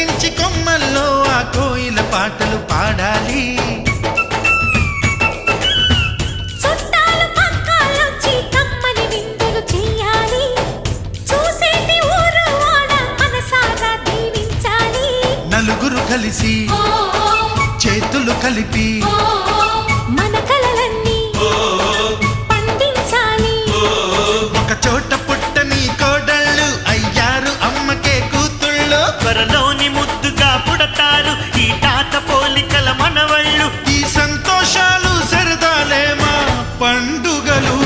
పూజించి కొమ్మల్లో ఆ కోయిల పాటలు పాడాలి. నలుగురు కలిసి చేతులు కలిపి మన కలలన్నీ పండించాలి. ఒక చోట పుట్టని కోడళ్ళు అయ్యారు అమ్మకే కూతుళ్ళు. త్వరలోని ముద్దుగా పుడతారు ఈ తాత పోలికల మనవళ్ళు. ఈ సంతోషాలు సరదాలే మా పండుగలు.